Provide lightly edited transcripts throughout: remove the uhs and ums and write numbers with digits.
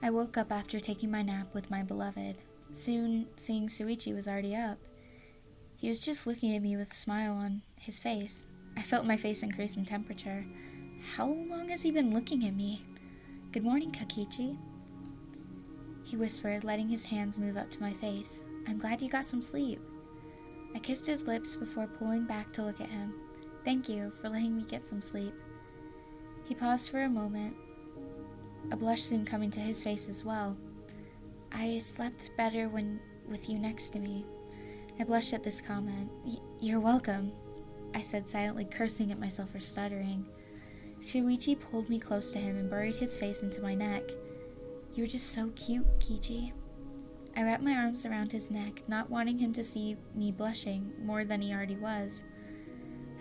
I woke up after taking my nap with my beloved. Soon, seeing Shuichi was already up. He was just looking at me with a smile on his face. I felt my face increase in temperature. How long has he been looking at me? Good morning, Kichi, he whispered, letting his hands move up to my face. I'm glad you got some sleep. I kissed his lips before pulling back to look at him. Thank you for letting me get some sleep. He paused for a moment, a blush soon coming to his face as well. I slept better when with you next to me. I blushed at this comment. You're welcome, I said, silently cursing at myself for stuttering. Shuichi pulled me close to him and buried his face into my neck. You're just so cute, Kichi. I wrapped my arms around his neck, not wanting him to see me blushing more than he already was.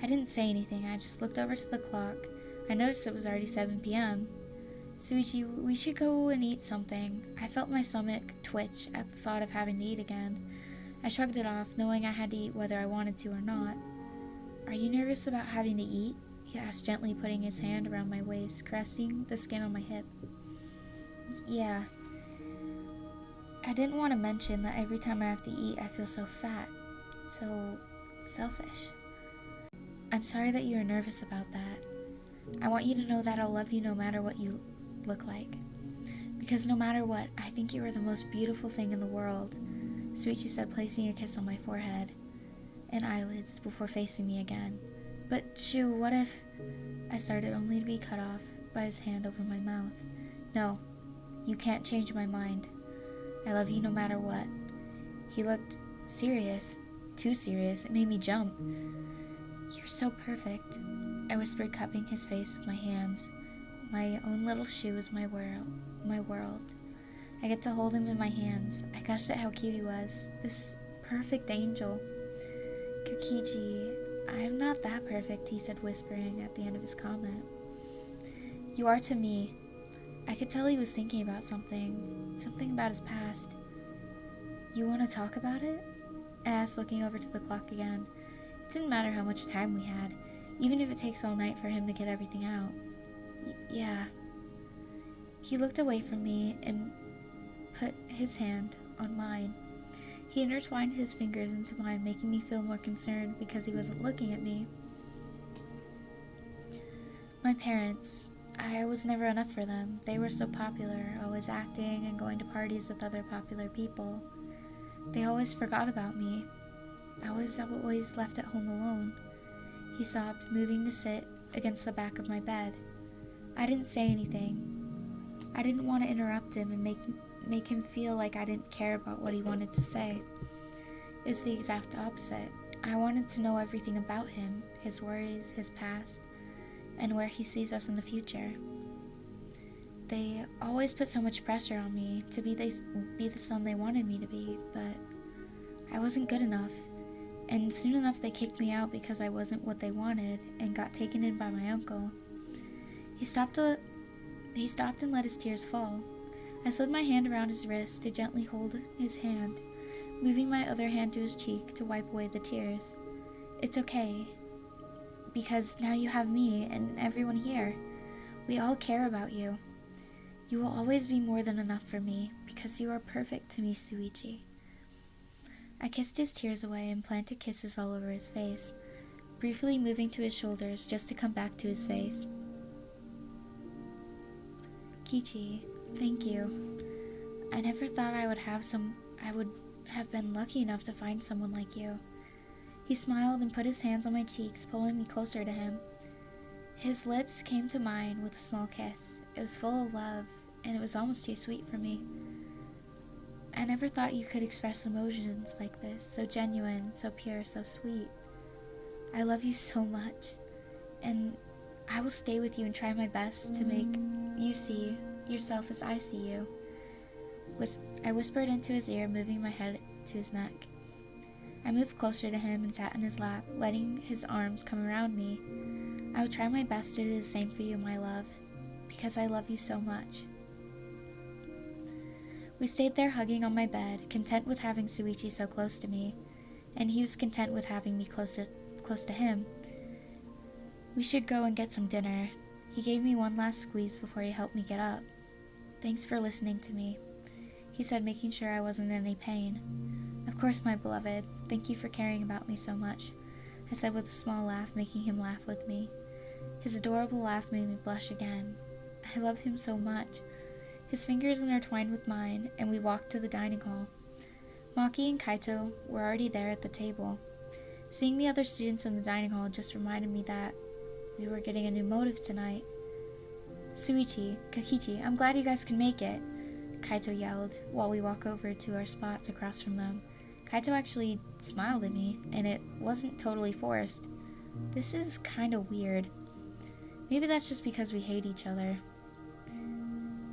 I didn't say anything. I just looked over to the clock. I noticed it was already 7 p.m. Shuichi, we should go and eat something. I felt my stomach twitch at the thought of having to eat again. I shrugged it off, knowing I had to eat whether I wanted to or not. Are you nervous about having to eat? He asked, gently putting his hand around my waist, caressing the skin on my hip. Yeah. I didn't want to mention that every time I have to eat, I feel so fat, so selfish. I'm sorry that you are nervous about that. I want you to know that I'll love you no matter what you look like. Because no matter what, I think you are the most beautiful thing in the world, Shuichi said, placing a kiss on my forehead and eyelids before facing me again. But Shu, what if... I started, only to be cut off by his hand over my mouth. No, you can't change my mind. I love you no matter what. He looked serious, too serious. It made me jump. You're so perfect, I whispered, cupping his face with my hands. My own little Shu is my world. I get to hold him in my hands. I gushed at how cute he was. This perfect angel. Kichi, I'm not that perfect, he said, whispering at the end of his comment. You are to me. I could tell he was thinking about something about his past. You want to talk about it? I asked, looking over to the clock again. It didn't matter how much time we had, even if it takes all night for him to get everything out. Yeah. He looked away from me and put his hand on mine. He intertwined his fingers into mine, making me feel more concerned because he wasn't looking at me. My parents, I was never enough for them. They were so popular, always acting and going to parties with other popular people. They always forgot about me. I was always left at home alone. He sobbed, moving to sit against the back of my bed. I didn't say anything. I didn't want to interrupt him and make him feel like I didn't care about what he wanted to say. It was the exact opposite. I wanted to know everything about him, his worries, his past, and where he sees us in the future. They always put so much pressure on me to be the son they wanted me to be, but I wasn't good enough, and soon enough they kicked me out because I wasn't what they wanted and got taken in by my uncle. He stopped and let his tears fall. I slid my hand around his wrist to gently hold his hand, moving my other hand to his cheek to wipe away the tears. It's okay, because now you have me and everyone here. We all care about you. You will always be more than enough for me, because you are perfect to me, Shuichi. I kissed his tears away and planted kisses all over his face, briefly moving to his shoulders just to come back to his face. Kichi, thank you. I never thought I would have been lucky enough to find someone like you. He smiled and put his hands on my cheeks, pulling me closer to him. His lips came to mine with a small kiss. It was full of love, and it was almost too sweet for me. I never thought you could express emotions like this, so genuine, so pure, so sweet. I love you so much, and I will stay with you and try my best to make you see yourself as I see you. I whispered into his ear, moving my head to his neck. I moved closer to him and sat in his lap, letting his arms come around me. I will try my best to do the same for you, my love, because I love you so much. We stayed there hugging on my bed, content with having Shuichi so close to me, and he was content with having me close to him. We should go and get some dinner. He gave me one last squeeze before he helped me get up. Thanks for listening to me, he said, making sure I wasn't in any pain. Of course, my beloved. Thank you for caring about me so much, I said with a small laugh, making him laugh with me. His adorable laugh made me blush again. I love him so much. His fingers intertwined with mine, and we walked to the dining hall. Maki and Kaito were already there at the table. Seeing the other students in the dining hall just reminded me that we were getting a new motive tonight. Shuichi, Kichi, I'm glad you guys can make it, Kaito yelled while we walked over to our spots across from them. Kaito actually smiled at me, and it wasn't totally forced. This is kinda weird. Maybe that's just because we hate each other.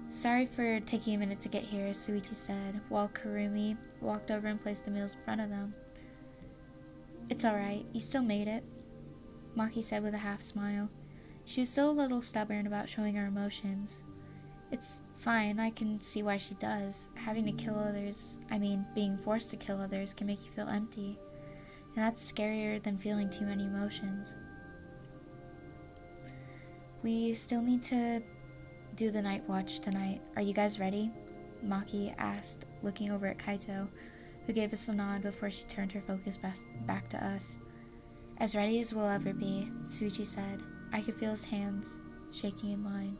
Sorry for taking a minute to get here, Shuichi said, while Kurumi walked over and placed the meals in front of them. It's alright, you still made it, Maki said with a half smile. She was still a little stubborn about showing her emotions. It's fine, I can see why she does. Having to kill others, being forced to kill others can make you feel empty. And that's scarier than feeling too many emotions. We still need to do the night watch tonight. Are you guys ready? Maki asked, looking over at Kaito, who gave us a nod before she turned her focus back to us. As ready as we'll ever be, Shuichi said. I could feel his hands shaking in mine.